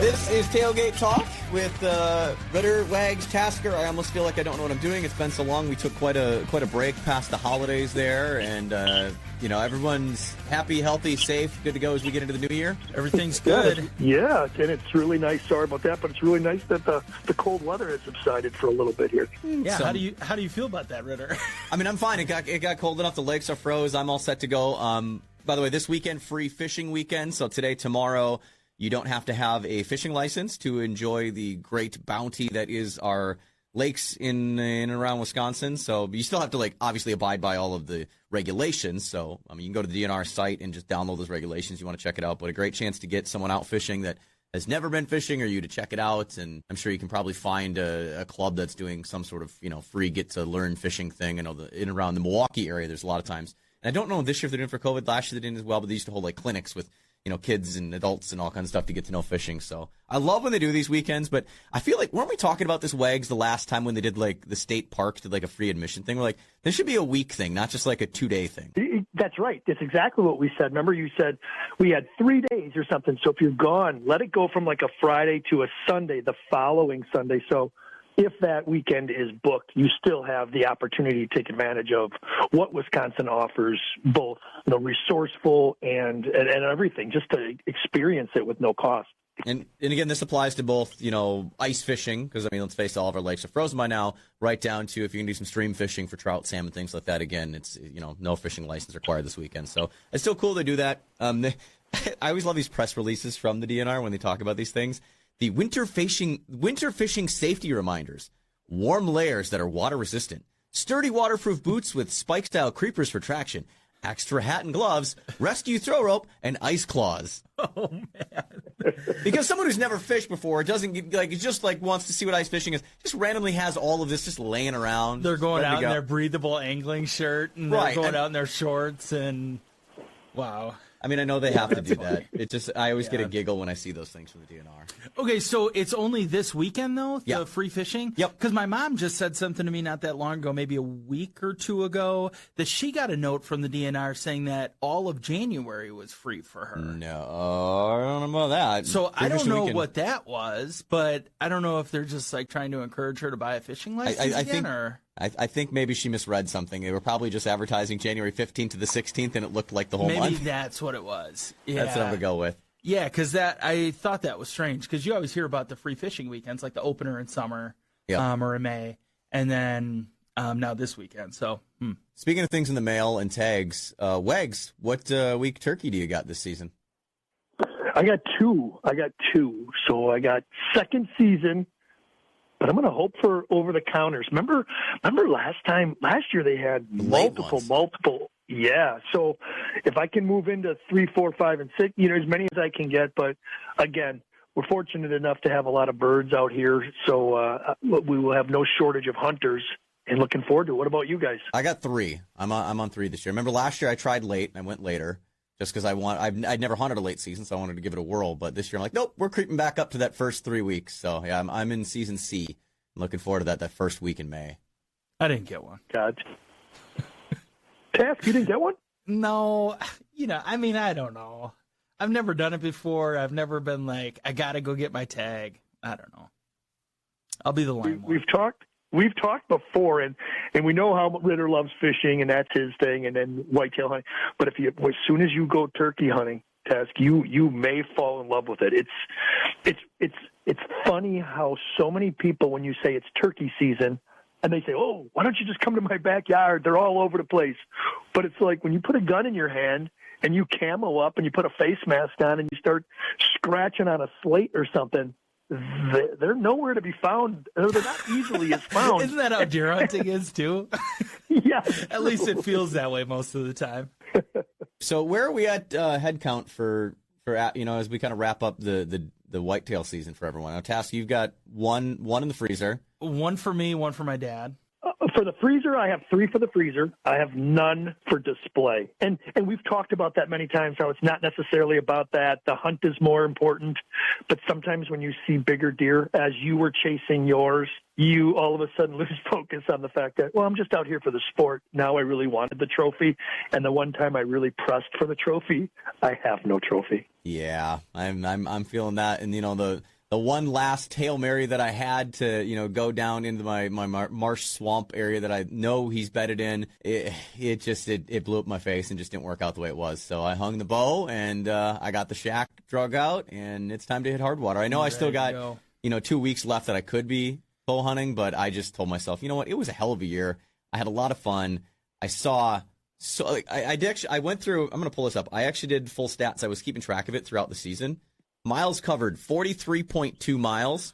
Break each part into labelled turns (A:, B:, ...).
A: This is Tailgate Talk with Ritter, Wags, Tasker. I almost feel like I don't know what I'm doing. It's been so long. We took quite a break past the holidays there, and everyone's happy, healthy, safe, good to go as we get into the new year.
B: Everything's good.
C: Yeah, and it's really nice. Sorry about that, but it's really nice that the cold weather has subsided for a little bit here.
B: Yeah, how do you feel about that, Ritter?
A: I mean, I'm fine. It got cold enough. The lakes are froze. I'm all set to go. By the way, this weekend, free fishing weekend. So today, tomorrow, you don't have to have a fishing license to enjoy the great bounty that is our lakes in and around Wisconsin. So you still have to, obviously abide by all of the regulations. So, I mean, you can go to the DNR site and just download those regulations. You want to check it out. But a great chance to get someone out fishing that has never been fishing, or you to check it out. And I'm sure you can probably find a club that's doing some sort of, free get-to-learn fishing thing. I know in and around the Milwaukee area, there's a lot of times. And I don't know this year if they're doing it for COVID. Last year they didn't as well, but they used to hold, clinics with kids and adults and all kinds of stuff to get to know fishing. So I love when they do these weekends, but I feel like, weren't we talking about this, Wags, the last time when they did the state parks did a free admission thing? We're this should be a week thing, not just a 2-day thing.
C: That's right. That's exactly what we said. Remember, you said we had 3 days or something. So if you're gone, let it go from a Friday to a Sunday, the following Sunday. So if that weekend is booked, you still have the opportunity to take advantage of what Wisconsin offers, both resourceful and everything, just to experience it with no cost.
A: And again, this applies to both, ice fishing, because, let's face it, all of our lakes are frozen by now, right down to if you can do some stream fishing for trout, salmon, things like that. Again, it's, no fishing license required this weekend. So it's still cool to do that. I always love these press releases from the DNR when they talk about these things. The winter fishing safety reminders, warm layers that are water resistant, sturdy waterproof boots with spike-style creepers for traction, extra hat and gloves, rescue throw rope, and ice claws.
B: Oh, man.
A: Because someone who's never fished before doesn't just wants to see what ice fishing is, just randomly has all of this just laying around.
B: They're going out in their breathable angling shirt, and they're going out in their shorts, and wow.
A: I mean, I know they have to do that. It just, I always get a giggle when I see those things from the DNR.
B: Okay, so it's only this weekend, though, the free fishing?
A: Yep.
B: Because my mom just said something to me not that long ago, maybe a week or two ago, that she got a note from the DNR saying that all of January was free for her.
A: No, I don't know about that.
B: So I don't know what that was, but I don't know if they're just trying to encourage her to buy a fishing license
A: I think maybe she misread something. They were probably just advertising January 15th to the 16th, and it looked like the whole month.
B: Maybe that's what it was. Yeah.
A: That's what I'm going to go with.
B: Yeah, because I thought that was strange, because you always hear about the free fishing weekends, like the opener in summer or in May, and then now this weekend. So,
A: Speaking of things in the mail and tags, Wags, what week turkey do you got this season?
C: I got two. So I got second season, but I'm going to hope for over-the-counters. Remember last year they had multiple. Yeah. So if I can move into 3, 4, 5, and 6, as many as I can get. But again, we're fortunate enough to have a lot of birds out here, so we will have no shortage of hunters. And looking forward to it. What about you guys?
A: I got 3. I'm on 3 this year. Remember last year I tried late and I went later, just because I'd never hunted a late season, so I wanted to give it a whirl. But this year I'm like, nope, we're creeping back up to that first 3 weeks. So yeah, I'm in season C. I'm looking forward to that first week in May.
B: I didn't get one.
C: God. Task, you didn't get one?
B: No, I don't know. I've never done it before. I've never been I got to go get my tag. I don't know. I'll be the lame one.
C: We've talked before, and we know how Ritter loves fishing, and that's his thing, and then whitetail hunting. But as soon as you go turkey hunting, Task, you may fall in love with it. It's funny how so many people, when you say it's turkey season, and they say, oh, why don't you just come to my backyard? They're all over the place. But it's like when you put a gun in your hand and you camo up and you put a face mask on and you start scratching on a slate or something, they're nowhere to be found. They're not easily as found.
B: Isn't that how deer hunting is, too?
C: Yeah.
B: At least it feels that way most of the time.
A: So where are we at head count for as we kind of wrap up the whitetail season for everyone? Now, Task, you've got one in the freezer.
B: One for me, one for my dad.
C: For the freezer, I have 3 for the freezer. I have none for display. And we've talked about that many times, how it's not necessarily about that. The hunt is more important. But sometimes when you see bigger deer, as you were chasing yours, you all of a sudden lose focus on the fact that, well, I'm just out here for the sport. Now I really wanted the trophy. And the one time I really pressed for the trophy, I have no trophy.
A: Yeah, I'm feeling that. And, the one last Hail Mary that I had to, go down into my marsh swamp area that I know he's bedded in, it blew up my face and just didn't work out the way it was. So I hung the bow and I got the shack drug out, and it's time to hit hard water. I know I still got, 2 weeks left that I could be bow hunting, but I just told myself, you know what, it was a hell of a year. I had a lot of fun. I saw, I went through, I'm going to pull this up. I actually did full stats. I was keeping track of it throughout the season. Miles covered, 43.2 miles.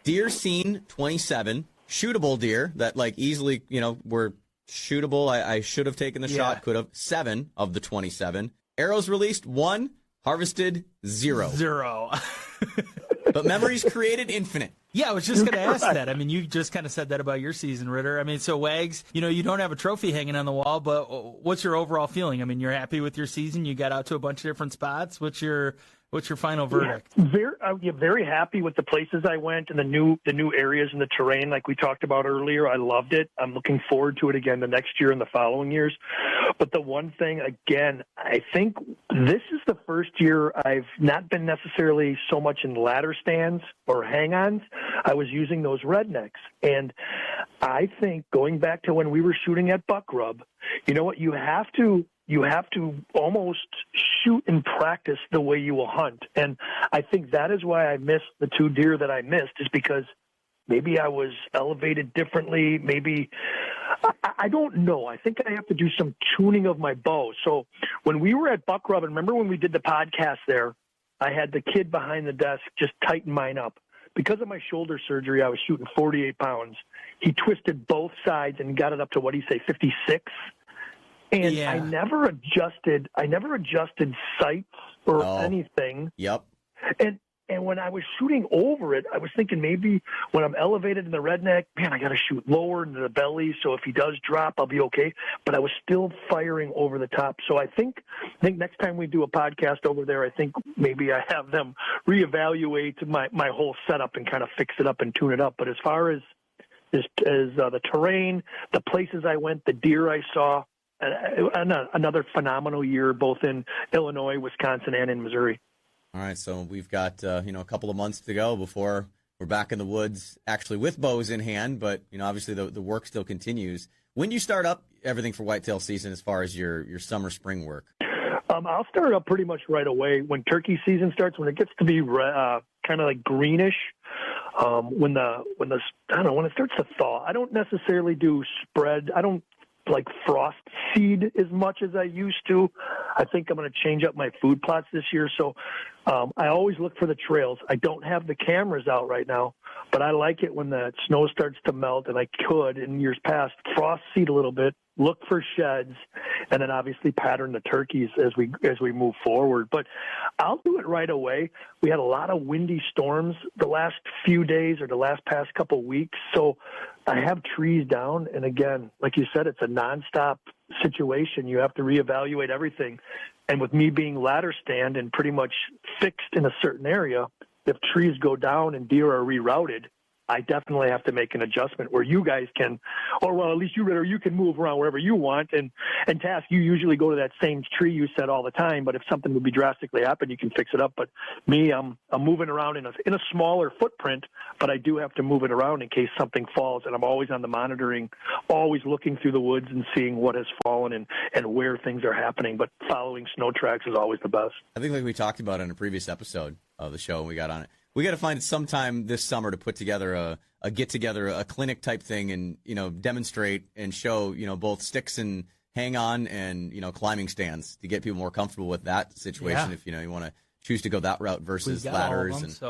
A: Deer seen, 27. Shootable deer that easily, were shootable. I should have taken the shot, could have. 7 of the 27. Arrows released, 1. Harvested, 0.
B: 0.
A: But memories created, infinite.
B: Yeah, I was just going to ask that. I mean, you just kind of said that about your season, Ritter. I mean, so Wags, you don't have a trophy hanging on the wall, but what's your overall feeling? I mean, you're happy with your season. You got out to a bunch of different spots. What's your final verdict?
C: Very happy with the places I went and the new areas in the terrain, like we talked about earlier. I loved it. I'm looking forward to it again the next year and the following years. But the one thing, again, I think this is the first year I've not been necessarily so much in ladder stands or hang-ons. I was using those rednecks. And I think going back to when we were shooting at buck rub, you know what, you have to almost shoot and practice the way you will hunt. And I think that is why I missed the 2 deer that I missed, is because maybe I was elevated differently. Maybe, I don't know. I think I have to do some tuning of my bow. So when we were at buck rub, and remember when we did the podcast there, I had the kid behind the desk just tighten mine up. Because of my shoulder surgery, I was shooting 48 pounds. He twisted both sides and got it up to, 56? And I never adjusted sights or anything.
A: Yep.
C: And when I was shooting over it, I was thinking maybe when I'm elevated in the redneck, man, I got to shoot lower into the belly. So if he does drop, I'll be okay. But I was still firing over the top. So I think next time we do a podcast over there, I think maybe I have them reevaluate my whole setup and kind of fix it up and tune it up. But as far as the terrain, the places I went, the deer I saw, another phenomenal year, both in Illinois, Wisconsin, and in Missouri.
A: All right, so we've got a couple of months to go before we're back in the woods, actually with bows in hand. But obviously the work still continues. When you start up everything for whitetail season, as far as your summer spring work?
C: I'll start up pretty much right away when turkey season starts. When it gets to be kind of like greenish, when it starts to thaw. I don't necessarily do spread. I don't like frost seed as much as I used to. I think I'm going to change up my food plots this year. So I always look for the trails. I don't have the cameras out right now, but I like it when the snow starts to melt, and I could in years past frost seed a little bit, look for sheds, and then obviously pattern the turkeys as we move forward. But I'll do it right away. We had a lot of windy storms the last few days or the last past couple weeks. So I have trees down. And again, like you said, it's a nonstop situation. You have to reevaluate everything. And with me being ladder stand and pretty much fixed in a certain area, if trees go down and deer are rerouted, I definitely have to make an adjustment where you guys can, or at least you can move around wherever you want. And Task, you usually go to that same tree you said all the time, but if something would be drastically happen, you can fix it up. But me, I'm moving around in a smaller footprint, but I do have to move it around in case something falls. And I'm always on the monitoring, always looking through the woods and seeing what has fallen and where things are happening. But following snow tracks is always the best.
A: I think like we talked about in a previous episode of the show when we got on it, we got to find sometime this summer to put together a get together, a clinic type thing, and demonstrate and show both sticks and hang on and climbing stands to get people more comfortable with that situation. If you want to choose to go that route versus ladders,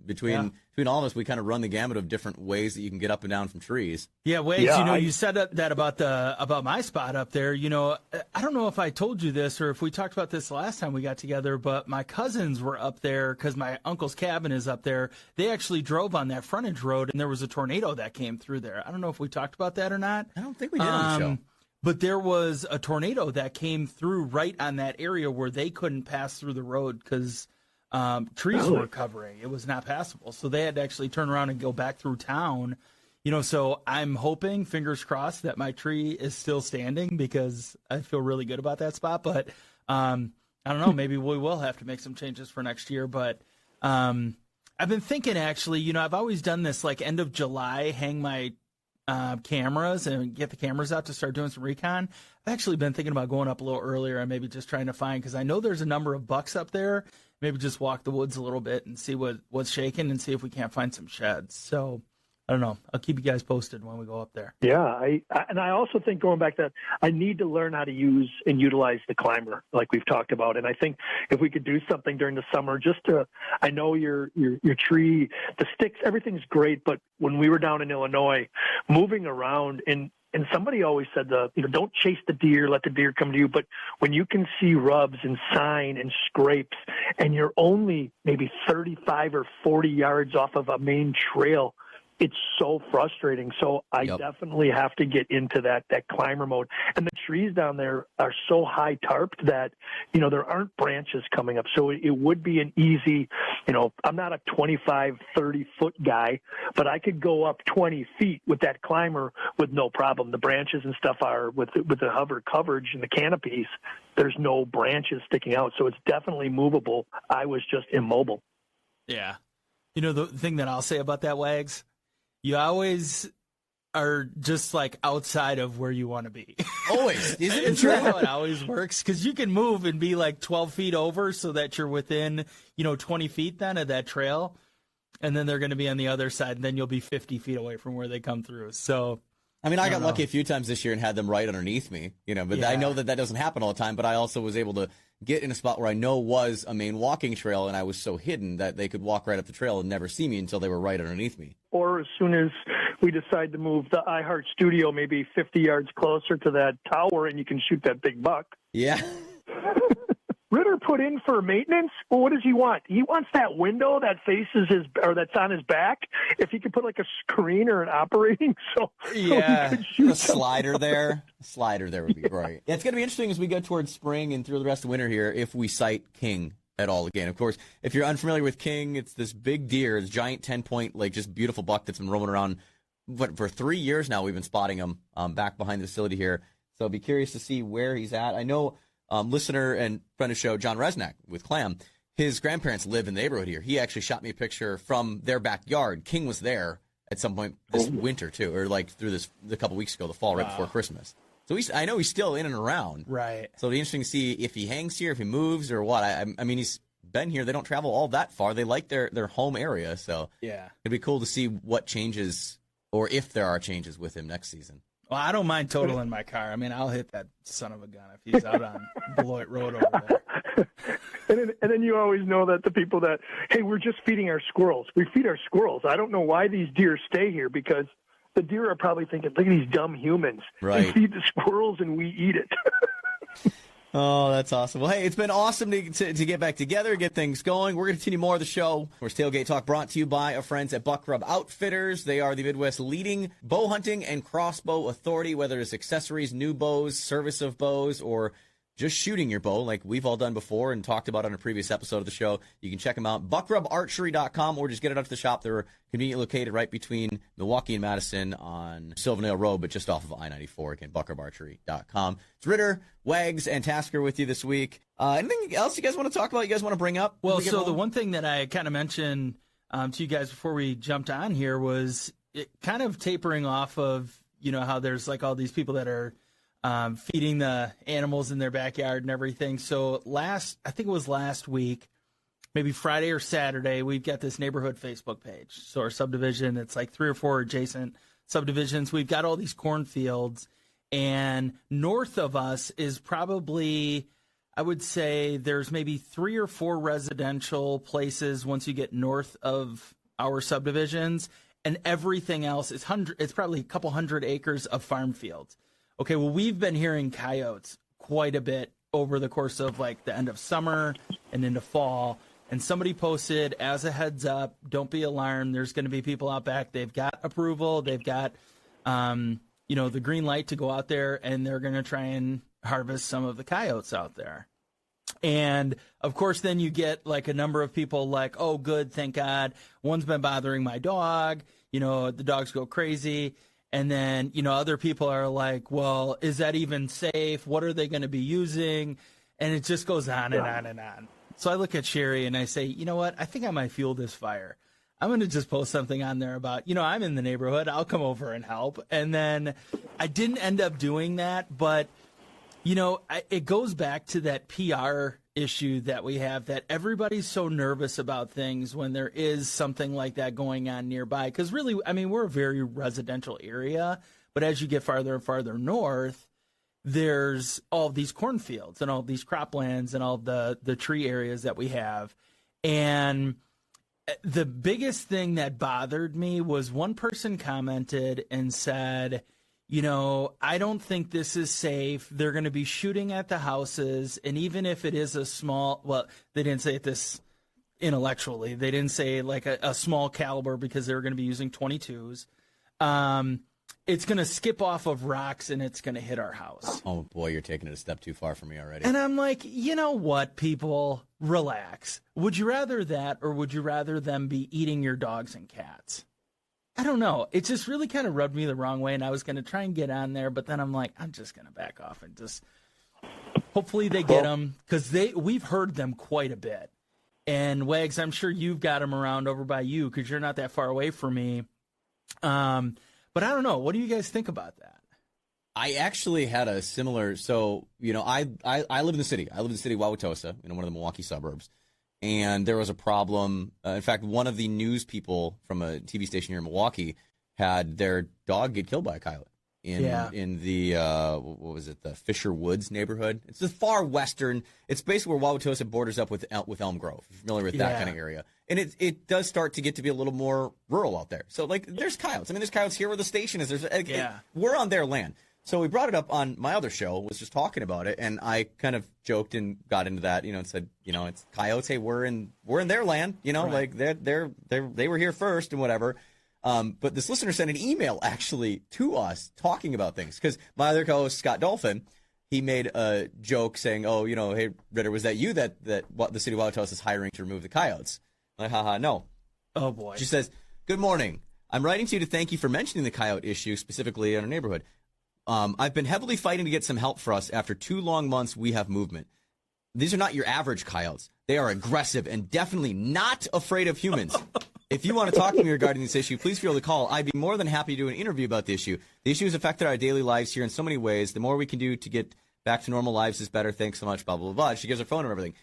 A: between all of us, we kind of run the gamut of different ways that you can get up and down from trees.
B: Yeah, Waves, you said that about my spot up there. I don't know if I told you this or if we talked about this the last time we got together, but my cousins were up there because my uncle's cabin is up there. They actually drove on that frontage road, and there was a tornado that came through there. I don't know if we talked about that or not.
A: I don't think we did on the show.
B: But there was a tornado that came through right on that area where they couldn't pass through the road because trees were covering. It was not passable. So they had to actually turn around and go back through town. So I'm hoping, fingers crossed, that my tree is still standing because I feel really good about that spot. But I don't know. Maybe we will have to make some changes for next year. But I've been thinking, actually, I've always done this, like, end of July, hang my cameras and get the cameras out to start doing some recon. I've actually been thinking about going up a little earlier and maybe just trying to find, because I know there's a number of bucks up there, maybe just walk the woods a little bit and see what's shaking and see if we can't find some sheds. So I don't know. I'll keep you guys posted when we go up there.
C: Yeah, I also think, going back to that, I need to learn how to use and utilize the climber like we've talked about. And I think if we could do something during the summer, I know your tree, the sticks, everything's great, but when we were down in Illinois, moving around, and somebody always said, don't chase the deer, let the deer come to you. But when you can see rubs and sign and scrapes, and you're only maybe 35 or 40 yards off of a main trail, it's so frustrating. So I definitely have to get into that climber mode. And the trees down there are so high tarped that, there aren't branches coming up. So it would be an easy, I'm not a 25, 30-foot guy, but I could go up 20 feet with that climber with no problem. The branches and stuff are with the hover coverage and the canopies, there's no branches sticking out. So it's definitely movable. I was just immobile.
B: Yeah. The thing that I'll say about that, Wags, you always are just like outside of where you want to be.
A: Always. Isn't it
B: It's
A: true?
B: how it always works, because you can move and be like 12 feet over so that you're within, 20 feet then of that trail. And then they're going to be on the other side, and then you'll be 50 feet away from where they come through. So,
A: I mean, I got lucky a few times this year and had them right underneath me, but I know that doesn't happen all the time. But I also was able to get in a spot where I know was a main walking trail, and I was so hidden that they could walk right up the trail and never see me until they were right underneath me.
C: Or as soon as we decide to move the iHeart studio maybe 50 yards closer to that tower, and you can shoot that big buck.
A: Yeah.
C: Ritter put in for maintenance. Well, what does he want? He wants that window that faces that's on his back. If he could put like a screen or an operating, so he could shoot
A: a slider there. Slider there would be great. Yeah, it's going to be interesting as we go towards spring and through the rest of winter here if we sight king at all again. Of course, if you're unfamiliar with king, it's this big deer, this giant 10-point, like just beautiful buck that's been roaming around. But for 3 years now, we've been spotting him back behind the facility here. So I'll be curious to see where he's at. I know listener and friend of the show, John Resnack with Clam, his grandparents live in the neighborhood here. He actually shot me a picture from their backyard. King was there at some point this winter, too, or like through a couple weeks ago, the fall, right before Christmas. So I know he's still in and around.
B: Right.
A: So it'll be interesting to see if he hangs here, if he moves, or what. I mean, he's been here. They don't travel all that far. They like their home area. So
B: yeah,
A: it'd be cool to see what changes, or if there are changes with him next season.
B: Well, I don't mind totaling my car. I mean, I'll hit that son of a gun if he's out on Beloit Road over there.
C: And then you always know that the people that, hey, we're just feeding our squirrels. We feed our squirrels. I don't know why these deer stay here, because the deer are probably thinking, look at these dumb humans.
A: Right.
C: We feed the squirrels and we eat it.
A: Oh, that's awesome. Well, hey, it's been awesome to get back together, get things going. We're going to continue more of the show. Of course, Tailgate Talk brought to you by our friends at Buck Rub Outfitters. They are the Midwest's leading bow hunting and crossbow authority, whether it's accessories, new bows, service of bows, or just shooting your bow like we've all done before and talked about on a previous episode of the show. You can check them out, buckrubarchery.com, or just get it out to the shop. They're conveniently located right between Milwaukee and Madison on Silverdale Road, but just off of I-94. Again, buckrubarchery.com. It's Ritter, Wags, and Tasker with you this week. Anything else you guys want to talk about, you guys want to bring up?
B: Well, so the one thing that I kind of mentioned to you guys before we jumped on here was it kind of tapering off of, how there's like all these people that are feeding the animals in their backyard and everything. So I think it was last week, maybe Friday or Saturday, we've got this neighborhood Facebook page. So our subdivision, it's like 3 or 4 adjacent subdivisions. We've got all these cornfields, and north of us is probably, I would say there's maybe 3 or 4 residential places once you get north of our subdivisions, and everything else is it's probably a couple hundred acres of farm fields. Okay, well, we've been hearing coyotes quite a bit over the course of like the end of summer and into fall. And somebody posted, as a heads up, don't be alarmed. There's going to be people out back. They've got approval. They've got, the green light to go out there, and they're going to try and harvest some of the coyotes out there. And of course, then you get like a number of people like, oh, good, thank God. One's been bothering my dog. The dogs go crazy. And then, other people are like, well, is that even safe? What are they going to be using? And it just goes on and on and on. So I look at Sherry and I say, you know what? I think I might fuel this fire. I'm going to just post something on there about, I'm in the neighborhood. I'll come over and help. And then I didn't end up doing that. But, it goes back to that PR issue that we have, that everybody's so nervous about things when there is something like that going on nearby. Because really, we're a very residential area. But as you get farther and farther north, there's all these cornfields and all these croplands and all the tree areas that we have. And the biggest thing that bothered me was one person commented and said, I don't think this is safe. They're going to be shooting at the houses. And even if it is they didn't say this intellectually. They didn't say like a small caliber because they were going to be using 22s. It's going to skip off of rocks and it's going to hit our house.
A: Oh, boy, you're taking it a step too far for me already.
B: And I'm like, you know what, people? Relax. Would you rather that, or would you rather them be eating your dogs and cats? I don't know. It just really kind of rubbed me the wrong way, and I was going to try and get on there, but then I'm like, I'm just going to back off and just hopefully they get them, because we've heard them quite a bit. And Wags, I'm sure you've got them around over by you because you're not that far away from me. But I don't know. What do you guys think about that?
A: I actually had a similar. So, I live in the city. I live in the city of Wauwatosa, one of the Milwaukee suburbs. And there was a problem. In fact, one of the news people from a TV station here in Milwaukee had their dog get killed by a coyote in the what was it, the Fisher Woods neighborhood. It's the far western. It's basically where Wauwatosa borders up with Elm Grove. If you're familiar with that kind of area. And it does start to get to be a little more rural out there. So, there's coyotes. There's coyotes here where the station is. We're on their land. So we brought it up on my other show, was just talking about it, and I kind of joked and got into that, and said, it's coyotes. Hey, we're in their land, right. They were here first and whatever. But this listener sent an email actually to us talking about things, because my other co-host Scott Dolphin, he made a joke saying, "Oh, hey Ritter, was that you that what the city of Wauwatosa is hiring to remove the coyotes?" I'm like, haha, no.
B: Oh boy.
A: She says, "Good morning. I'm writing to you to thank you for mentioning the coyote issue specifically in our neighborhood. I've been heavily fighting to get some help for us. After 2 long months, we have movement. These are not your average coyotes. They are aggressive and definitely not afraid of humans. If you want to talk to me regarding this issue, please feel to call. I'd be more than happy to do an interview about the issue. The issue has affected our daily lives here in so many ways. The more we can do to get back to normal lives is better. Thanks so much, blah, blah, blah." She gives her phone and everything.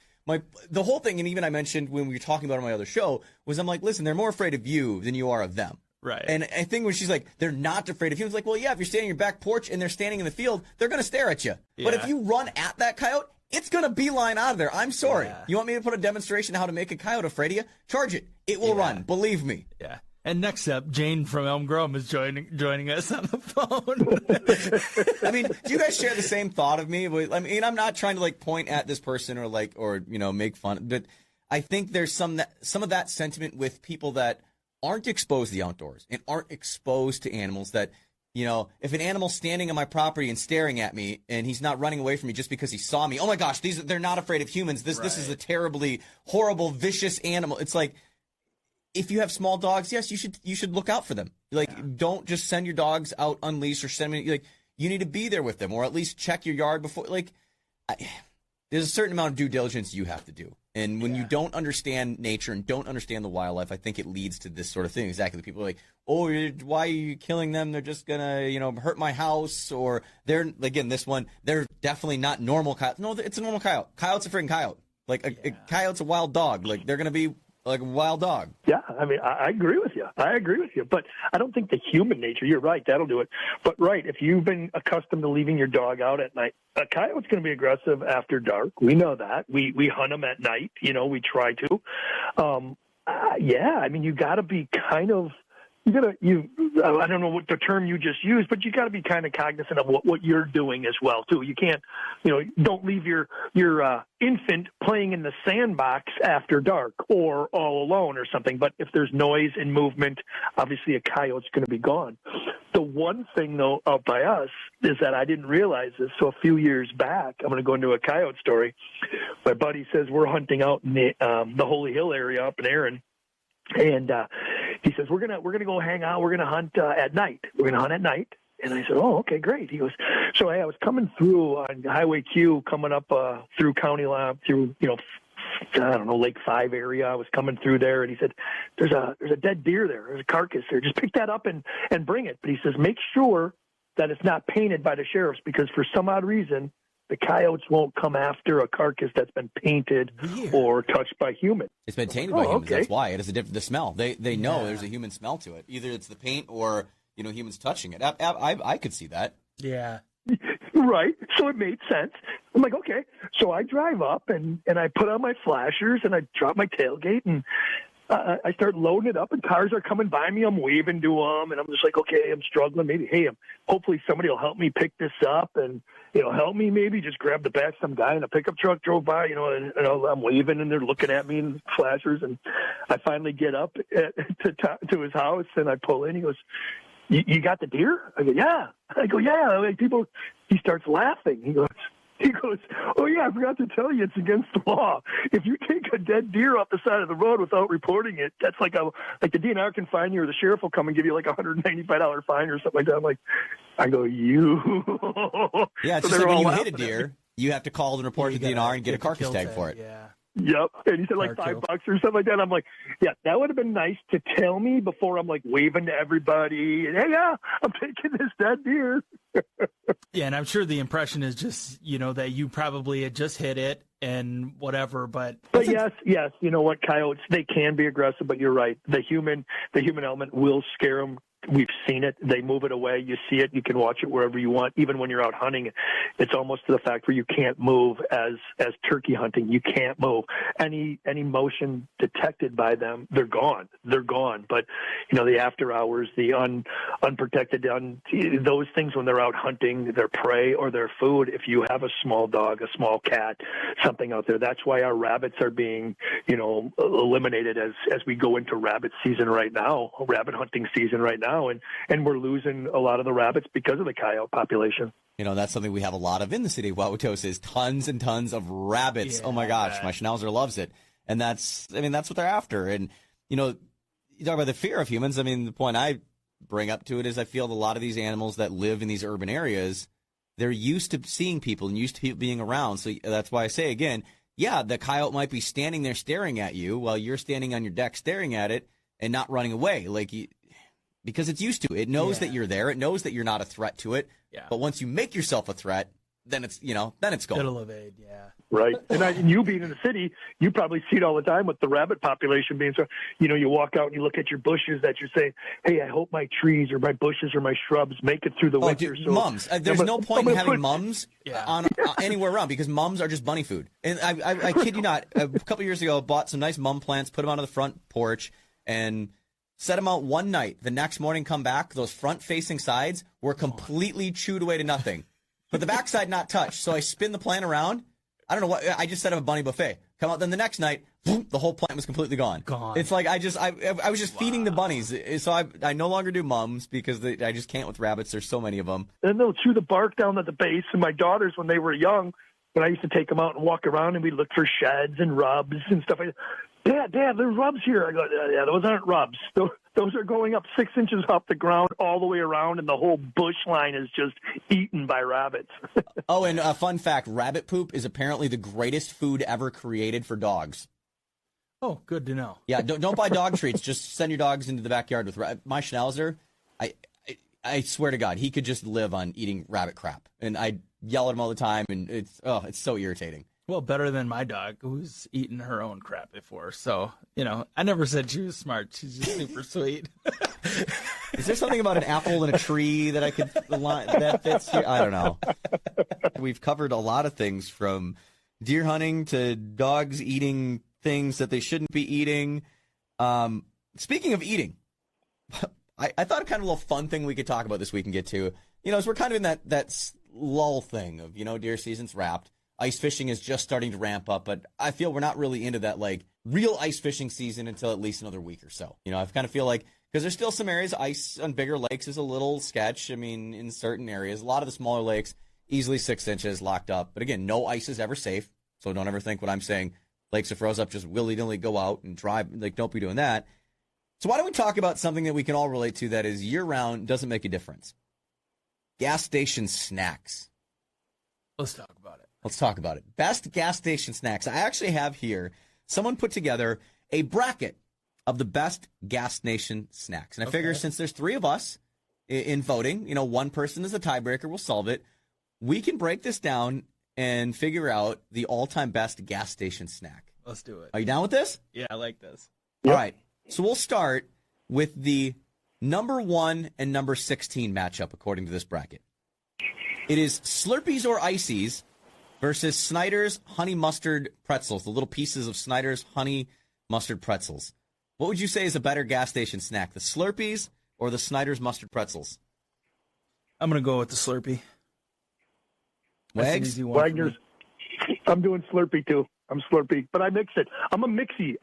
A: The whole thing, and even I mentioned when we were talking about it on my other show, was I'm like, listen, they're more afraid of you than you are of them.
B: Right.
A: And I think when she's like, they're not afraid of humans, like, well, yeah, if you're standing on your back porch and they're standing in the field, they're going to stare at you. Yeah. But if you run at that coyote, it's going to beeline out of there. I'm sorry. Yeah. You want me to put a demonstration of how to make a coyote afraid of you? Charge it. It will run. Believe me.
B: Yeah. And next up, Jane from Elm Grove is joining us on the phone.
A: Do you guys share the same thought of me? I'm not trying to point at this person or make fun, but I think there's some of that sentiment with people that aren't exposed to the outdoors and aren't exposed to animals, that, if an animal's standing on my property and staring at me and he's not running away from me just because he saw me, oh my gosh, they're not afraid of humans. This is a terribly horrible, vicious animal. It's like, if you have small dogs, yes, you should look out for them. Don't just send your dogs out unleashed or send them. You need to be there with them, or at least check your yard before. There's a certain amount of due diligence you have to do. And when you don't understand nature and don't understand the wildlife, I think it leads to this sort of thing. Exactly. People are like, oh, why are you killing them? They're just going to, hurt my house. Or they're definitely not normal coyotes. No, it's a normal coyote. Coyote's a freaking coyote. A coyote's a wild dog. They're going to be like a wild dog.
C: Yeah, I agree with you. But I don't think the human nature, you're right, that'll do it. But if you've been accustomed to leaving your dog out at night, a coyote's going to be aggressive after dark. We know that. We hunt them at night. We try to. You got to be kind of, I don't know what the term you just used, but you got to be kind of cognizant of what you're doing as well too. You can't, don't leave your infant playing in the sandbox after dark or all alone or something. But if there's noise and movement, obviously a coyote's going to be gone. The one thing though out by us is that I didn't realize this. So a few years back, I'm going to go into a coyote story. My buddy says we're hunting out in the Holy Hill area up in Erin. And he says, we're gonna go hang out. We're gonna hunt at night. We're gonna hunt at night. And I said, oh, okay, great. He goes, so I was coming through on Highway Q, coming up through County Line, through I don't know, Lake 5 area. I was coming through there, and he said, there's a dead deer there. There's a carcass there. Just pick that up and bring it. But he says, make sure that it's not painted by the sheriffs, because for some odd reason, the coyotes won't come after a carcass that's been painted or touched by humans.
A: It's been tainted by humans.
C: Okay.
A: That's why it is the smell. They know there's a human smell to it. Either it's the paint or humans touching it. I could see that.
B: Yeah.
C: Right. So it made sense. I'm like, okay. So I drive up and I put on my flashers and I drop my tailgate and I start loading it up, and cars are coming by me. I'm waving to them, and I'm just like, okay, I'm struggling. Maybe, hey, hopefully somebody will help me pick this up and, help me maybe just grab the back. Some guy in a pickup truck drove by, and I'm waving, and they're looking at me in flashers. And I finally get up to his house, and I pull in. He goes, you got the deer? I go, yeah. I go, yeah. Like, he starts laughing. He goes, oh, yeah, I forgot to tell you, it's against the law. If you take a dead deer off the side of the road without reporting it, that's like the DNR can fine you, or the sheriff will come and give you like a $195 fine or something like that. I go, you.
A: Yeah, it's
C: so
A: just like when you hit a deer, you have to call and report to the DNR and get a carcass tag for it.
B: Yeah.
C: Yep. And he said like $5 or something like that. I'm like, yeah, that would have been nice to tell me before I'm like waving to everybody. And, hey, yeah, I'm taking this dead deer.
B: Yeah, and I'm sure the impression is just, that you probably had just hit it and whatever, but
C: yes, you know what, coyotes, they can be aggressive, but you're right. The human element will scare them. We've seen it. They move it away. You see it. You can watch it wherever you want. Even when you're out hunting, it's almost to the fact where you can't move as turkey hunting. You can't move. Any motion detected by them, they're gone. They're gone. But, the after hours, the unprotected, those things when they're out hunting their prey or their food, if you have a small dog, a small cat, something out there, that's why our rabbits are being, eliminated as we go into rabbit season right now, rabbit hunting season right now. And we're losing a lot of the rabbits because of the coyote population.
A: That's something we have a lot of in the city of Wauwatosa is tons and tons of rabbits. Yeah. Oh my gosh, my Schnauzer loves it. And that's what they're after. And, you talk about the fear of humans. The point I bring up to it is I feel a lot of these animals that live in these urban areas, they're used to seeing people and used to people being around. So that's why I say again, yeah, the coyote might be standing there staring at you while you're standing on your deck staring at it and not running away. Because it's used to. It knows that you're there. It knows that you're not a threat to it. Yeah. But once you make yourself a threat, then it's gone.
B: It'll evade, yeah.
C: Right. And you being in the city, you probably see it all the time with the rabbit population being so, you walk out and you look at your bushes that you're saying, hey, I hope my trees or my bushes or my shrubs make it through the winter.
A: Dude, mums. There's no point in having mums on anywhere around because mums are just bunny food. And I kid you not, a couple years ago, I bought some nice mum plants, put them onto the front porch, and set them out one night. The next morning, come back. Those front-facing sides were completely chewed away to nothing. But the backside not touched. So I spin the plant around. I don't know what. I just set up a bunny buffet. Come out. Then the next night, boom, the whole plant was completely gone. It's like I was just feeding the bunnies. So I no longer do mums because I just can't with rabbits. There's so many of them.
C: And they'll chew the bark down at the base. And my daughters, when they were young, when I used to take them out and walk around and we'd look for sheds and rubs and stuff like that. Dad, there's rubs here. I go, yeah, those aren't rubs. Those are going up 6 inches off the ground all the way around, and the whole bush line is just eaten by rabbits.
A: Oh, and a fun fact, rabbit poop is apparently the greatest food ever created for dogs.
B: Oh, good to know.
A: Yeah, don't buy dog treats. Just send your dogs into the backyard with my Schnauzer. I swear to God, he could just live on eating rabbit crap. And I yell at him all the time, and it's so irritating.
B: Well, better than my dog, who's eaten her own crap before. So, I never said she was smart. She's just super sweet.
A: Is there something about an apple and a tree that I could that fits here? I don't know. We've covered a lot of things from deer hunting to dogs eating things that they shouldn't be eating. Speaking of eating, I thought kind of a little fun thing we could talk about this week and get to. As we're kind of in that lull thing of, deer season's wrapped. Ice fishing is just starting to ramp up, but I feel we're not really into that real ice fishing season until at least another week or so. I kind of feel like because there's still some areas ice on bigger lakes is a little sketch. In certain areas, a lot of the smaller lakes easily 6 inches locked up. But again, no ice is ever safe, so don't ever think what I'm saying. Lakes are froze up, just willy-nilly go out and drive. Don't be doing that. So why don't we talk about something that we can all relate to that is year-round, doesn't make a difference? Gas station snacks.
B: Let's talk about it.
A: Let's talk about it. Best gas station snacks. I actually have here, someone put together a bracket of the best gas station snacks. And I figure since there's 3 of us in voting, one person is the tiebreaker, we'll solve it. We can break this down and figure out the all-time best gas station snack.
B: Let's do it.
A: Are you down with this?
B: Yeah, I like this.
A: Yep. All right. So we'll start with the number 1 and number 16 matchup, according to this bracket. It is Slurpees or Ices versus Snyder's Honey Mustard Pretzels, the little pieces of Snyder's Honey Mustard Pretzels. What would you say is a better gas station snack, the Slurpees or the Snyder's Mustard Pretzels?
B: I'm going to go with the Slurpee.
A: Wags?
C: Wagner's. I'm doing Slurpee too. I'm Slurpee, but I mix it. I'm a mixy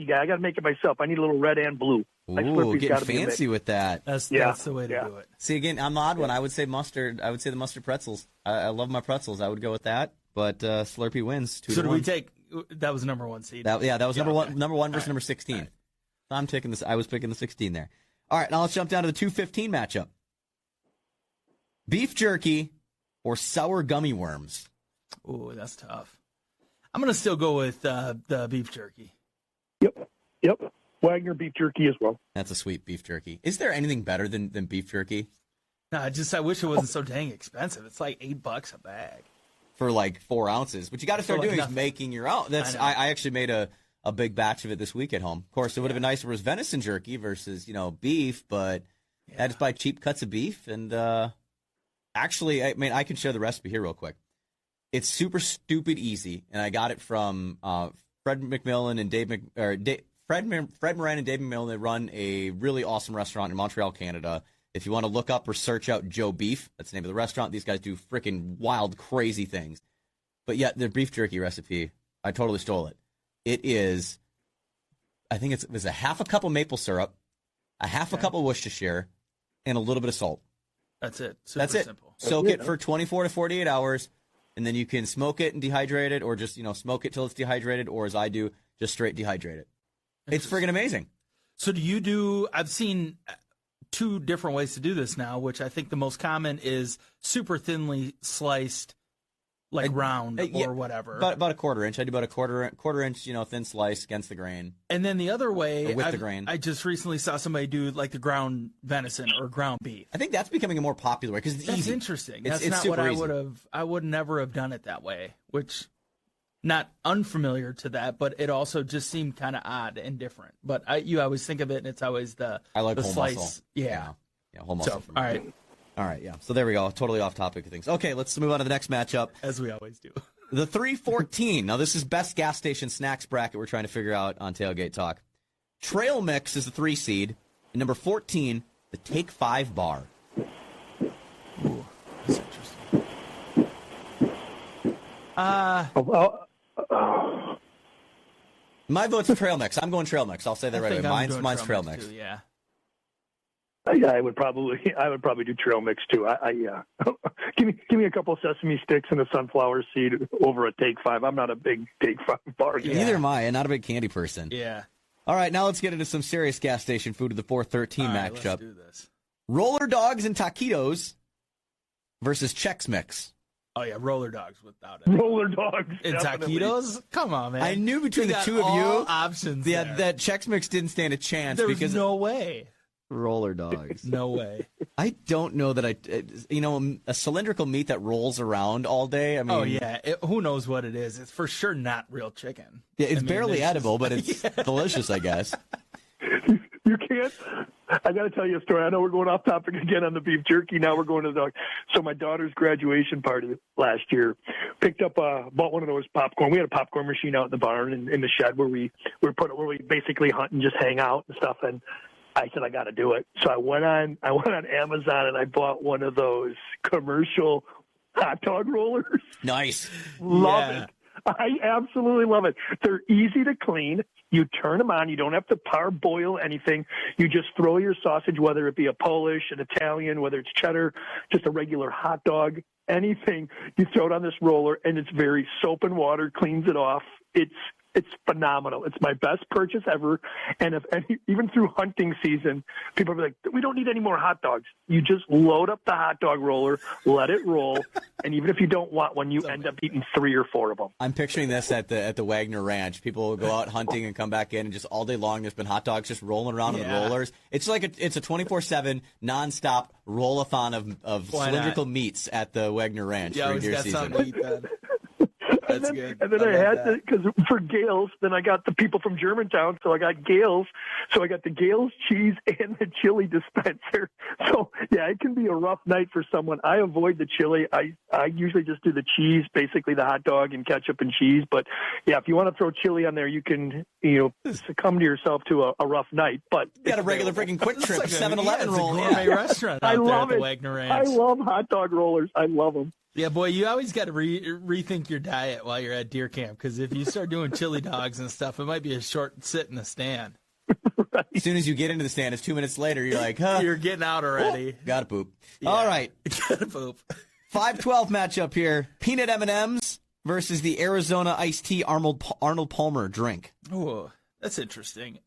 C: guy. I got to make it myself. I need a little red and blue.
A: Ooh, getting fancy with that.
B: That's the way to do it.
A: See, again, I'm the odd one. I would say mustard. I would say the mustard pretzels. I love my pretzels. I would go with that, but Slurpee wins 2-1.
B: So do we take? That was number 1 seed.
A: That was number one. Number 1 versus number 16. Right. I'm taking this. I was picking the 16 there. All right, now let's jump down to the 215 matchup. Beef jerky or sour gummy worms.
B: Ooh, that's tough. I'm going to still go with the beef jerky.
C: Yep. Wagner beef jerky as well.
A: That's a sweet beef jerky. Is there anything better than beef jerky?
B: No, I wish it wasn't so dang expensive. It's like $8 a bag.
A: For like 4 ounces. What you got to start doing is making your own. I actually made a big batch of it this week at home. Of course, it would have been nicer if it was venison jerky versus, beef, but I just buy cheap cuts of beef. And actually, I can share the recipe here real quick. It's super stupid easy, and I got it from Fred McMillan and Fred Moran and Dave McMillan. They run a really awesome restaurant in Montreal, Canada. If you want to look up or search out Joe Beef, that's the name of the restaurant. These guys do freaking wild, crazy things. But yet, their beef jerky recipe, I totally stole it. It is, I think it was a half a cup of maple syrup, a half a cup of Worcestershire, and a little bit of salt.
B: That's it.
A: That's it.
B: Simple.
A: Soak it for 24 to 48 hours. And then you can smoke it and dehydrate it, or just, smoke it till it's dehydrated, or as I do, just straight dehydrate it. It's friggin' amazing.
B: So I've seen 2 different ways to do this now, which I think the most common is super thinly sliced, like round or whatever.
A: About a quarter inch. I do about a quarter inch, thin slice against the grain.
B: And then the other way,
A: with the grain.
B: I just recently saw somebody do like the ground venison or ground beef.
A: I think that's becoming a more popular way because it's
B: That's
A: easy.
B: interesting.
A: It's
B: not
A: super
B: what I
A: easy.
B: would have. I would never have done it that way, which not unfamiliar to that, but it also just seemed kind of odd and different. But you always think of it, and it's always the
A: whole
B: slice.
A: muscle.
B: Yeah,
A: whole muscle.
B: So, all right,
A: yeah. So there we go. Totally off topic of things. Okay, let's move on to the next matchup.
B: As we always do.
A: The 314. Now, this is best gas station snacks bracket we're trying to figure out on Tailgate Talk. Trail Mix is the 3 seed. And number 14, the Take 5 bar.
B: Ooh, that's interesting.
A: My vote's Trail Mix. I'm going Trail Mix. I'll say that right away. Mine's Trail Mix.
B: Too, yeah.
C: I would probably do trail mix too. Give me a couple sesame sticks and a sunflower seed over a Take 5. I'm not a big Take 5 bar guy.
A: Neither am I. I'm not a big candy person.
B: Yeah.
A: All right, now let's get into some serious gas station food of the 413 matchup.
B: Let's do this.
A: Roller Dogs and Taquitos versus Chex Mix.
B: Oh yeah, roller dogs without it.
C: Roller Dogs
B: and
C: definitely.
B: taquitos. Come on, man.
A: I knew between
B: You
A: the
B: got
A: 2 of
B: all
A: you,
B: options.
A: that Chex Mix didn't stand a chance.
B: There's
A: because
B: no way.
A: Roller Dogs.
B: No way.
A: I don't know that a cylindrical meat that rolls around all day. I mean,
B: Oh yeah, who knows what it is? It's for sure not real chicken.
A: Yeah, it's barely edible, but it's delicious, I guess.
C: You can't. I got to tell you a story. I know we're going off topic again on the beef jerky. Now we're going to the dog. So my daughter's graduation party last year, bought one of those popcorn. We had a popcorn machine out in the barn in the shed where we basically hunt and just hang out and stuff. And I said I got to do it. So I went on Amazon and I bought one of those commercial hot dog rollers.
A: Nice.
C: Love it. I absolutely love it. They're easy to clean. You turn them on. You don't have to parboil anything. You just throw your sausage, whether it be a Polish, an Italian, whether it's cheddar, just a regular hot dog, anything. You throw it on this roller, and it's very soap and water, cleans it off. It's It's phenomenal. It's my best purchase ever. And even through hunting season, people are like, we don't need any more hot dogs. You just load up the hot dog roller, let it roll, and even if you don't want one, you end up eating 3 or 4 of them.
A: I'm picturing this at the Wagner Ranch. People will go out hunting and come back in, and just all day long there's been hot dogs just rolling around in the rollers. It's like it's a 24/7 nonstop roll-a-thon of cylindrical meats at the Wagner Ranch during deer season.
B: Something to eat then. That's good.
C: And then I had to, because for Gales, then I got the people from Germantown, so I got Gales. So I got the Gales cheese and the chili dispenser. So, yeah, it can be a rough night for someone. I avoid the chili. I usually just do the cheese, basically the hot dog and ketchup and cheese. But, yeah, if you want to throw chili on there, you can, succumb to yourself to a rough night. But
A: you got a regular freaking Quick Trip,
B: like
A: 7-Eleven roll.
B: It's a gourmet restaurant out there at the Wagner Ranch.
C: I love hot dog rollers. I love them.
B: Yeah, boy, you always got to rethink your diet while you're at deer camp, because if you start doing chili dogs and stuff, it might be a short sit in the stand.
C: Right.
A: As soon as you get into the stand, it's 2 minutes later, you're like, huh.
B: You're getting out already.
A: Gotta poop.
B: Yeah.
A: All right.
B: Gotta poop.
A: 5-12 matchup here. Peanut M&Ms versus the Arizona Iced Tea Arnold Palmer drink.
B: Oh, that's interesting.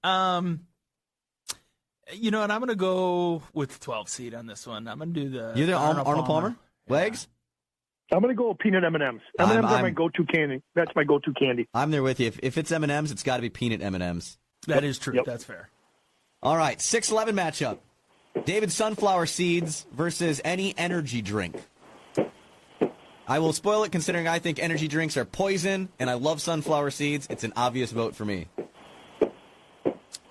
B: You know what? I'm going to go with 12 seed on this one. I'm going to do the
A: You're the Arnold Palmer? Legs?
C: I'm going to go with peanut M&Ms. M&Ms are my go-to candy. That's my go-to candy.
A: I'm there with you. If it's M&Ms, it's got to be peanut M&Ms.
B: That is true.
C: Yep.
B: That's fair.
A: All right, 6-11 matchup. David Sunflower Seeds versus any energy drink. I will spoil it considering I think energy drinks are poison, and I love sunflower seeds. It's an obvious vote for me.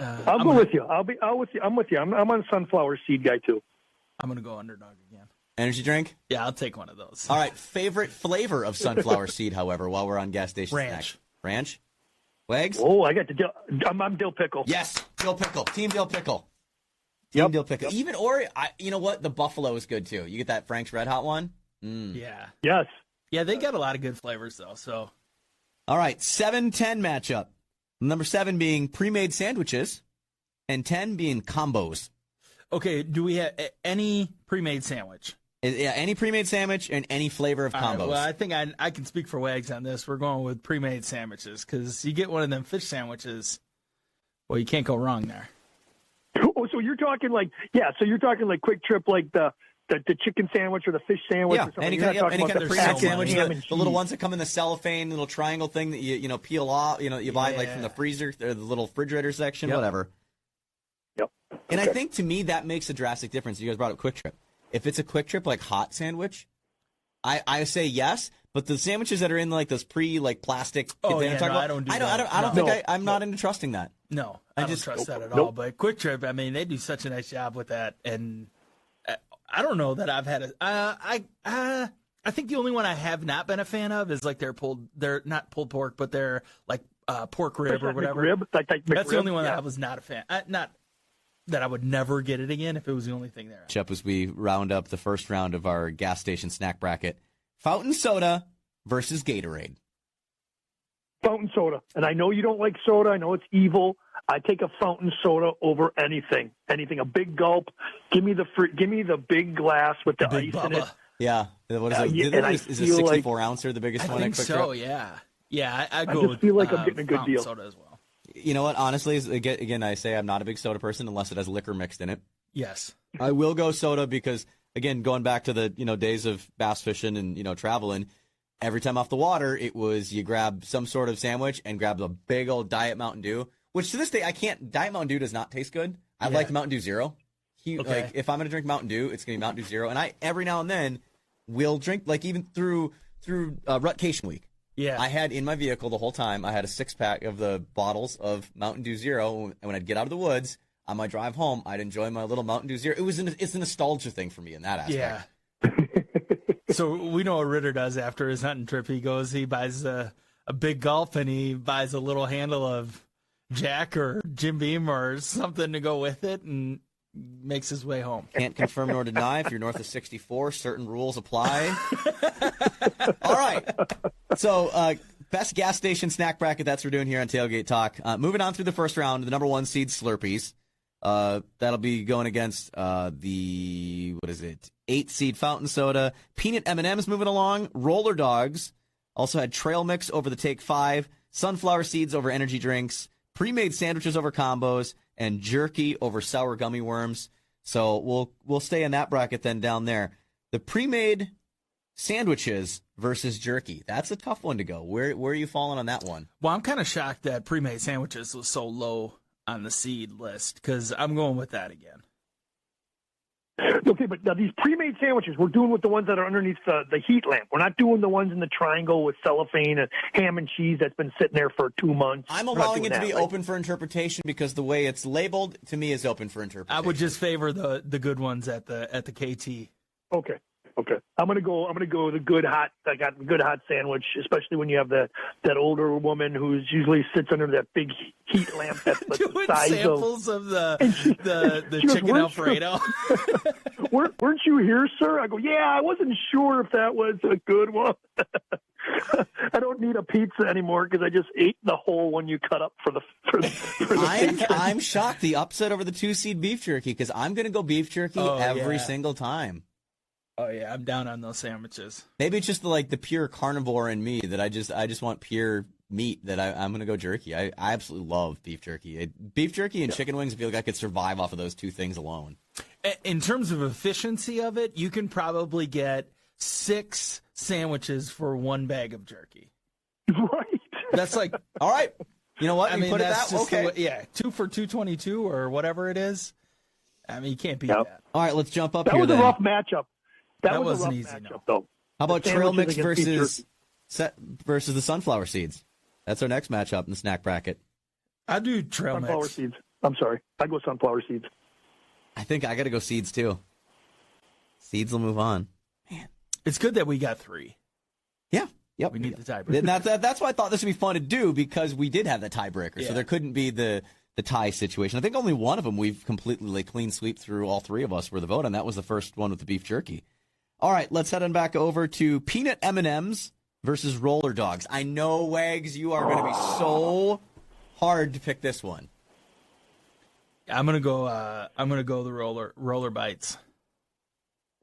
C: I'll go with you. I'm with you. I'm on a sunflower seed guy, too.
B: I'm going to go underdog again.
A: Energy drink?
B: Yeah, I'll take one of those.
A: All right, favorite flavor of sunflower seed, however, while we're on gas station
B: Ranch.
A: snacks. Ranch? Wags?
C: Oh, I got the dill. I'm dill pickle.
A: Yes, dill pickle. Team dill pickle. Team dill pickle. Even, or, you know what? The buffalo is good, too. You get that Frank's Red Hot one?
B: Yeah.
C: Yes.
B: Yeah, they got a lot of good flavors, though, so.
A: All right, 7-10 matchup. Number 7 being pre-made sandwiches, and 10 being combos.
B: Okay, do we have any pre-made sandwich?
A: Yeah, any pre-made sandwich and any flavor of combos.
B: All right, well, I think I can speak for Wags on this. We're going with pre-made sandwiches, because you get one of them fish sandwiches, well, you can't go wrong there.
C: Oh, so you're talking like Quick Trip, like the chicken sandwich or the fish sandwich
A: Yeah,
C: or something.
A: any
C: You're
A: kind
C: not talking
A: of
C: about the
A: pre-made
C: packaged
A: sandwich,
C: ham and
A: the little
C: cheese.
A: ones that come in the cellophane, little triangle thing that you peel off, you buy like from the freezer or the little refrigerator section, whatever.
C: Yep.
A: And I think to me that makes a drastic difference. You guys brought up Quick Trip. If it's a Quick Trip like hot sandwich, I say yes. But the sandwiches that are in like those plastic,
B: I don't do that.
A: I don't think I'm not into trusting that.
B: No, I don't trust that at all.
C: Nope.
B: But Quick Trip, I mean, they do such a nice job with that, and I don't know that I've had I think the only one I have not been a fan of is like they're not pulled pork, but they're like pork rib or whatever.
C: McRib, like
B: That's the
C: McRib,
B: only one that I was not a fan. Not that I would never get it again if it was the only thing there.
A: Chup, as we round up the first round of our gas station snack bracket, fountain soda versus Gatorade.
C: Fountain soda. And I know you don't like soda. I know it's evil. I take a fountain soda over anything. A big gulp. Give me the big glass with the
B: Big
C: ice in it.
B: Bubba.
A: Yeah. What is it?
C: and
A: Is it a 64 ouncer the biggest
B: I
A: one?
B: think
A: at Quick
B: so.
A: Trip?
B: Yeah. Yeah, I go
C: just
B: with,
C: feel like I'm getting a good
B: fountain
C: deal.
B: soda as well.
A: You know what? Honestly, again, I say I'm not a big soda person unless it has liquor mixed in it.
B: Yes.
A: I will go soda because, again, going back to the days of bass fishing and traveling, every time off the water, it was you grab some sort of sandwich and grab the big old Diet Mountain Dew, which to this day I can't. Diet Mountain Dew does not taste good. I like Mountain Dew Zero. Like if I'm gonna drink Mountain Dew, it's gonna be Mountain Dew Zero, and I every now and then will drink, like even through Rutcation Week.
B: Yeah.
A: I had in my vehicle the whole time. I had a 6-pack of the bottles of Mountain Dew Zero, and when I'd get out of the woods on my drive home, I'd enjoy my little Mountain Dew Zero. It's a nostalgia thing for me in that aspect.
B: Yeah. So we know what Ritter does after his hunting trip. He buys a big gulp and he buys a little handle of Jack or Jim Beam or something to go with it and makes his way home.
A: Can't confirm nor deny. If you're north of 64, certain rules apply. All right. So, best gas station snack bracket, that's what we're doing here on Tailgate Talk. Moving on through the first round, the number 1 seed Slurpees. That'll be going against the 8 seed Fountain Soda. Peanut M&M's moving along. Roller Dogs also had Trail Mix over the Take 5. sunflower seeds over energy drinks, pre-made sandwiches over combos, and jerky over sour gummy worms. So we'll stay in that bracket then down there. The pre-made sandwiches versus jerky. That's a tough one to go. Where are you falling on that one?
B: Well, I'm kind of shocked that pre-made sandwiches was so low on the seed list because I'm going with that again.
C: Okay, but now these pre-made sandwiches, we're doing with the ones that are underneath the heat lamp. We're not doing the ones in the triangle with cellophane and ham and cheese that's been sitting there for 2 months.
A: I'm allowing it to be open for interpretation because the way it's labeled to me is open for interpretation.
B: I would just favor the good ones at the KT.
C: Okay. I'm gonna go the good hot. I got the good hot sandwich, especially when you have that older woman who's usually sits under that big heat lamp that's the
B: doing
C: size
B: samples of the chicken Alfredo.
C: weren't you here, sir? I go, yeah. I wasn't sure if that was a good one. I don't need a pizza anymore because I just ate the whole one you cut up for the
A: I'm shocked the upset over the 2-seed beef jerky because I'm gonna go beef jerky every single time.
B: Oh yeah, I'm down on those sandwiches.
A: Maybe it's just the pure carnivore in me that I just want pure meat that I'm going to go jerky. I absolutely love beef jerky. Beef jerky and chicken wings, I feel like I could survive off of those two things alone.
B: In terms of efficiency of it, you can probably get 6 sandwiches for 1 bag of jerky.
C: Right.
B: That's like,
A: all right. You know what?
B: I mean,
A: put
B: that's
A: it that okay.
B: Yeah, 2 for $2.22 or whatever it is. I mean, you can't beat that.
A: All right, let's jump up
C: that
A: here
C: was
A: then.
C: a rough matchup. That was
B: wasn't
C: a rough
B: easy,
C: matchup,
B: no.
C: though.
A: How about
C: The
A: trail mix
C: sandwiches
A: versus the sunflower seeds? That's our next matchup in the snack bracket.
B: I do trail
C: sunflower
B: mix.
C: seeds. I'm sorry. I go sunflower seeds.
A: I think I got to go seeds too. Seeds will move on. Man,
B: it's good that we got 3.
A: Yeah. Yep.
B: We need the tiebreaker.
A: That's why I thought this would be fun to do because we did have the tiebreaker, so there couldn't be the tie situation. I think only one of them we've completely clean sweep through. All 3 of us were the vote, and that was the first one with the beef jerky. All right, let's head on back over to peanut M&Ms versus roller dogs. I know, Wags, you are going to be so hard to pick this one.
B: I'm gonna go the roller bites.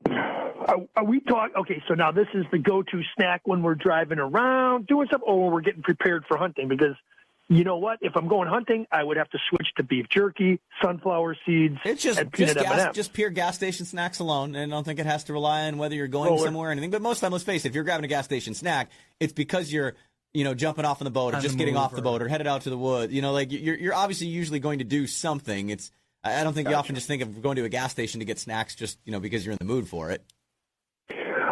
C: Are we talking? Okay, so now this is the go-to snack when we're driving around, doing something, or when we're getting prepared for hunting. Because you know what? If I'm going hunting, I would have to switch to beef jerky, sunflower seeds,
A: it's just
C: and peanut M&Ms.
A: just pure gas station snacks alone, and I don't think it has to rely on whether you're going somewhere or anything. But most of the time, let's face it, if you're grabbing a gas station snack, it's because you're jumping off on the boat or just getting off the boat or headed out to the woods. You're obviously usually going to do something. I don't think you often just think of going to a gas station to get snacks just because you're in the mood for it.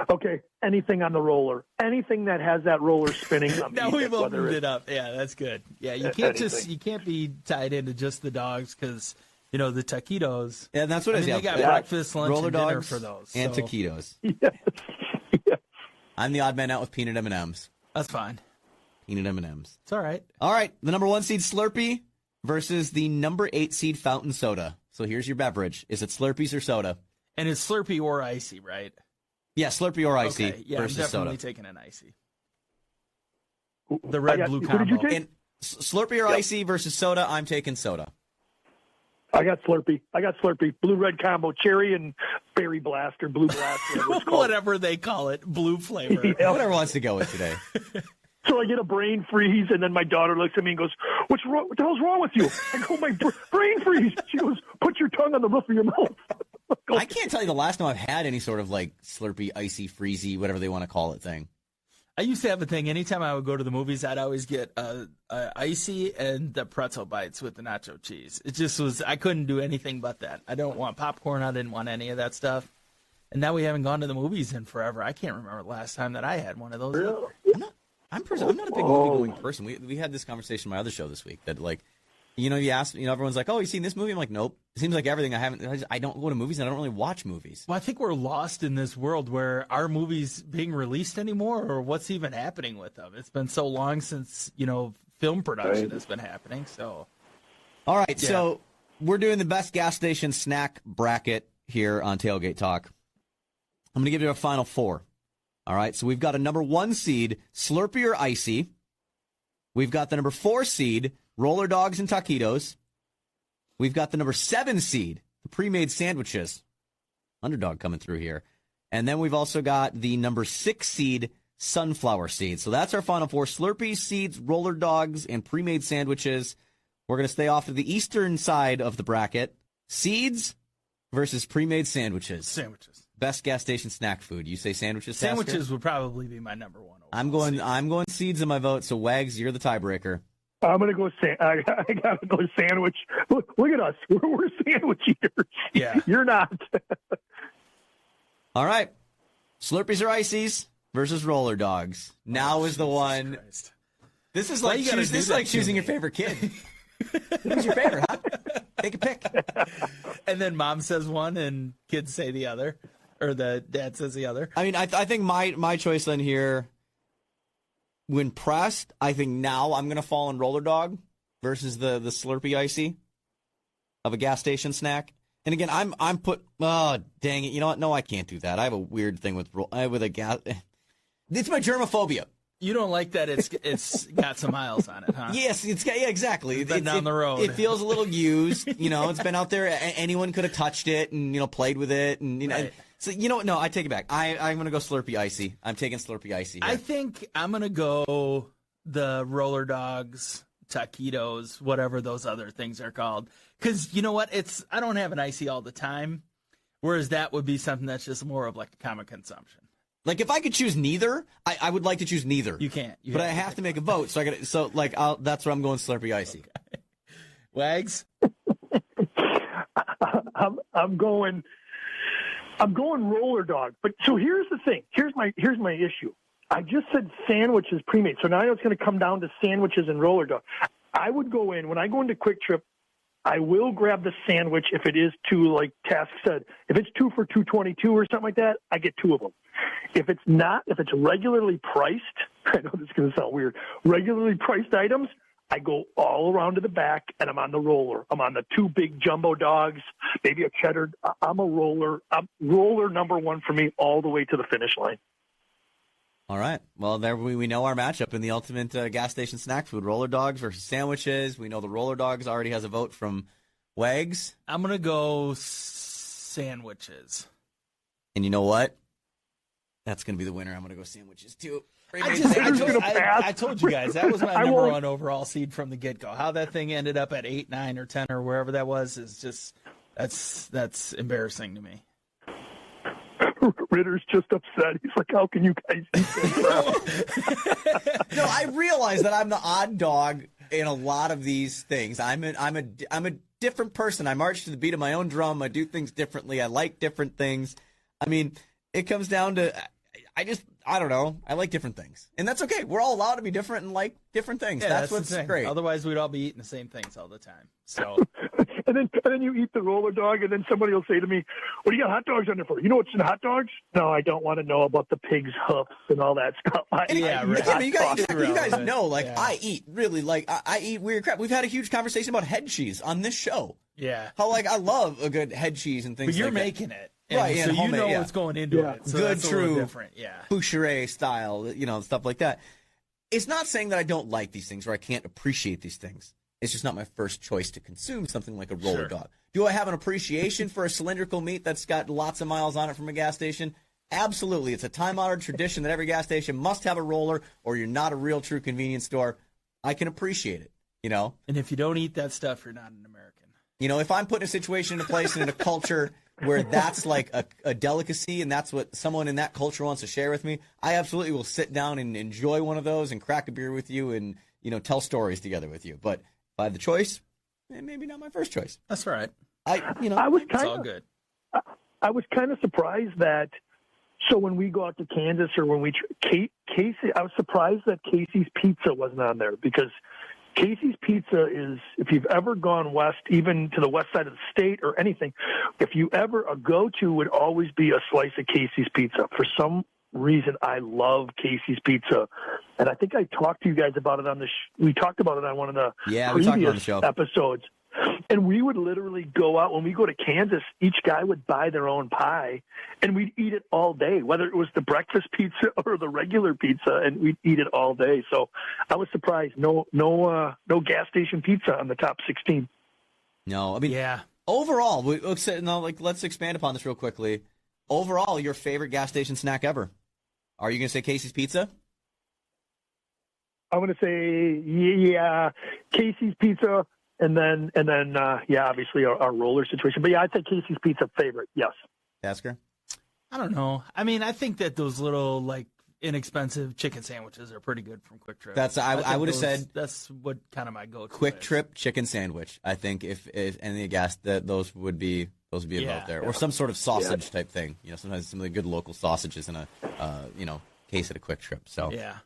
C: Okay, anything on the roller, anything that has that roller spinning.
B: Now we've opened it up. Yeah, that's good. Yeah, you can't be tied into just the dogs because the taquitos.
A: Yeah, that's what it is.
B: They got breakfast, lunch,
A: roller
B: and dinner
A: dogs
B: for those
A: and taquitos.
C: Yes.
A: I'm the odd man out with peanut M&Ms.
B: That's fine.
A: Peanut M&Ms.
B: It's all right.
A: All right, the number 1 seed Slurpee versus the number 8 seed Fountain Soda. So here's your beverage. Is it Slurpees or soda?
B: And it's Slurpee or icy, right?
A: Yeah, Slurpee or icy
B: I'm
A: versus
B: definitely
A: soda.
B: taking an icy. The red-blue
C: Who did you
B: combo.
C: take?
A: And Slurpee or icy versus soda, I'm taking soda.
C: I got Slurpee. Blue-red combo, cherry and berry blast or blue blast.
B: Whatever they call it, blue flavor.
C: Yeah.
A: Whatever wants to go with today.
C: So I get a brain freeze, and then my daughter looks at me and goes, "What's wrong? What the hell's wrong with you?" I go, "My brain freeze." She goes, "Put your tongue on the roof of your mouth."
A: I can't tell you the last time I've had any sort of Slurpee, icy, freezy, whatever they want to call it thing.
B: I used to have a thing. Anytime I would go to the movies, I'd always get icy and the pretzel bites with the nacho cheese. It just was, I couldn't do anything but that. I don't want popcorn. I didn't want any of that stuff. And now we haven't gone to the movies in forever. I can't remember the last time that I had one of those.
C: Really?
A: I'm not a big movie-going person. We had this conversation on my other show this week that, you ask, everyone's like, "Oh, you seen this movie?" I'm like, "Nope." It seems like everything I haven't. I don't go to movies and I don't really watch movies.
B: Well, I think we're lost in this world where are movies being released anymore, or what's even happening with them? It's been so long since film production has been happening. So,
A: all right, so we're doing the best gas station snack bracket here on Tailgate Talk. I'm going to give you a final 4. All right, so we've got a number 1 seed, Slurpee or Icy. We've got the number 4 seed, Roller Dogs and Taquitos. We've got the number 7 seed, the pre-made sandwiches. Underdog coming through here. And then we've also got the number 6 seed, sunflower seeds. So that's our final four: Slurpees, seeds, roller dogs, and pre-made sandwiches. We're going to stay off to the eastern side of the bracket. Seeds versus pre-made sandwiches.
B: Sandwiches.
A: Best gas station snack food. You say sandwiches, Tasker?
B: Sandwiches would probably be my number one.
A: I'm going seeds in my vote. So Wags, you're the tiebreaker.
C: I'm gonna go. I gotta go sandwich. Look at us. We're sandwich eaters.
B: Yeah,
C: you're not.
A: All right, Slurpees or ices versus roller dogs. Now is the one.
B: Christ.
A: This is like choosing your favorite kid. Who's your favorite? Huh? Take a pick.
B: And then mom says one, and kids say the other, or the dad says the other.
A: I mean, I think my choice on here. When pressed, I think now I'm going to fall on roller dog versus the Slurpee icy of a gas station snack. And again, oh dang it, you know what? No, I can't do that. I have a weird thing with a gas. It's my germophobia.
B: You don't like that it's got some miles on it, huh?
A: Yes, exactly.
B: It's been down the road.
A: It feels a little used. It's been out there. Anyone could have touched it and played with it and
B: Right.
A: So no, I take it back. I'm going to go Slurpee icy. I'm taking Slurpee icy here.
B: I think I'm going to go the roller dogs, taquitos, whatever those other things are called. Because you know what? I don't have an icy all the time, whereas that would be something that's just more of like a common consumption.
A: Like if I could choose neither, I would like to choose neither.
B: You can't.
A: But I have to make a vote, so that's where I'm going Slurpee icy.
B: Okay. Wags?
C: I'm going roller dog. But so here's the thing. Here's my issue. I just said sandwiches pre-made. So now it's going to come down to sandwiches and roller dog. I would go in when I go into Quick Trip. I will grab the sandwich if it is like Task said. If it's 2 for $2.22 or something like that, I get 2 of them. If it's not, if it's regularly priced, I know this is going to sound weird, regularly priced items, I go all around to the back and I'm on the roller. I'm on the 2 big jumbo dogs, maybe a cheddar. I'm a roller. I'm roller number one for me all the way to the finish line.
A: All right. Well, there we know our matchup in the ultimate gas station snack food: roller dogs versus sandwiches. We know the roller dogs already has a vote from Wags.
B: I'm going to go sandwiches.
A: And you know what? That's going to be the winner. I'm going to go sandwiches too.
B: I told you guys that was my number one overall seed from the get-go. How that thing ended up at 8, 9, or 10 or wherever that was is just that's embarrassing to me.
C: Ritter's just upset. He's like, "How can you guys eat that?"
A: No, I realize that I'm the odd dog in a lot of these things. I'm a different person. I march to the beat of my own drum. I do things differently. I like different things. I mean, it comes down to I don't know. I like different things, and that's okay. We're all allowed to be different and like different things.
B: Yeah,
A: that's what's great.
B: Otherwise, we'd all be eating the same things all the time. So.
C: And then you eat the roller dog, and then somebody will say to me, "What do you got hot dogs on there for? You know what's in hot dogs?" No, I don't want to know about the pig's hoofs and all that stuff.
A: You guys know, I eat really I eat weird crap. We've had a huge conversation about head cheese on this show.
B: Yeah,
A: how I love a good head cheese and things.
B: But you're
A: like
B: making
A: that.
B: it,
A: right?
B: So you know what's going into it. So
A: good,
B: that's
A: true,
B: different. Yeah,
A: boucherie style, stuff like that. It's not saying that I don't like these things or I can't appreciate these things. It's just not my first choice to consume something like a roller dog. Do I have an appreciation for a cylindrical meat that's got lots of miles on it from a gas station? Absolutely. It's a time-honored tradition that every gas station must have a roller, or you're not a real true convenience store. I can appreciate it,
B: And if you don't eat that stuff, you're not an American.
A: If I'm put in a situation, in a place, and in a culture where that's like a delicacy and that's what someone in that culture wants to share with me, I absolutely will sit down and enjoy one of those and crack a beer with you and, tell stories together with you. But if I have the choice, maybe not my first choice.
B: That's all right.
C: It's
B: all good.
C: I was kind of surprised that. So when we go out to Kansas or when Casey, I was surprised that Casey's Pizza wasn't on there, because Casey's Pizza is, if you've ever gone west, even to the west side of the state or anything, if you ever, a go-to would always be a slice of Casey's Pizza. For some reason, I love Casey's Pizza. And I think I talked to you guys about it we talked about it on one of the previous episodes. And we would literally go out, when we go to Kansas, each guy would buy their own pie, and we'd eat it all day, whether it was the breakfast pizza or the regular pizza, and we'd eat it all day. So I was surprised. No gas station pizza on the top 16.
A: No, I mean, overall, let's expand upon this real quickly. Overall, your favorite gas station snack ever? Are you going to say Casey's Pizza?
C: I'm going to say, yeah, Casey's Pizza, and then yeah, obviously our roller situation. But yeah, I'd say Casey's Pizza favorite, yes.
A: Tasker?
B: I don't know. I mean, I think that those little, like, inexpensive chicken sandwiches are pretty good from Quick Trip.
A: I would have said
B: that's what kind of my go-to
A: Quick
B: is.
A: Trip chicken sandwich. I think if any gas, that those would be above there, or some sort of sausage type thing. Sometimes some of the good local sausages in a case at a Quick Trip. So
B: yeah.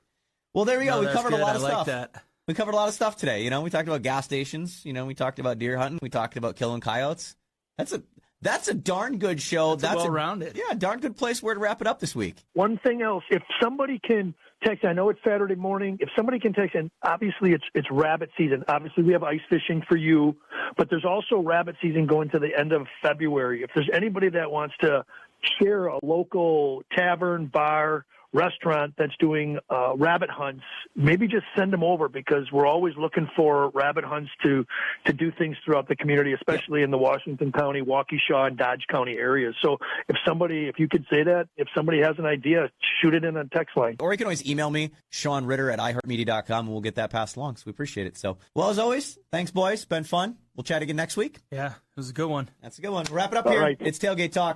A: Well, there we go.
B: No,
A: We covered a lot of
B: I like
A: stuff.
B: that.
A: We covered a lot of stuff today. We talked about gas stations. We talked about deer hunting. We talked about killing coyotes. That's a darn good show.
B: That's well-rounded.
A: Yeah, darn good place where to wrap it up this week.
C: One thing else, if somebody can text, I know it's Saturday morning, if somebody can text, and obviously it's rabbit season. Obviously we have ice fishing for you, but there's also rabbit season going to the end of February. If there's anybody that wants to share a local tavern, bar, restaurant that's doing rabbit hunts, maybe just send them over, because we're always looking for rabbit hunts to do things throughout the community, especially in the Washington County, Waukesha, and Dodge County areas. So if you could say that, if somebody has an idea, shoot it in a text line.
A: Or you can always email me, Sean Ritter at iHeartMedia.com, and we'll get that passed along. So we appreciate it. So, well, as always, thanks, boys. Been fun. We'll chat again next week.
B: Yeah, it was a good one.
A: That's a good one. Wrap it up
C: All
A: here.
C: right.
A: It's Tailgate Talk.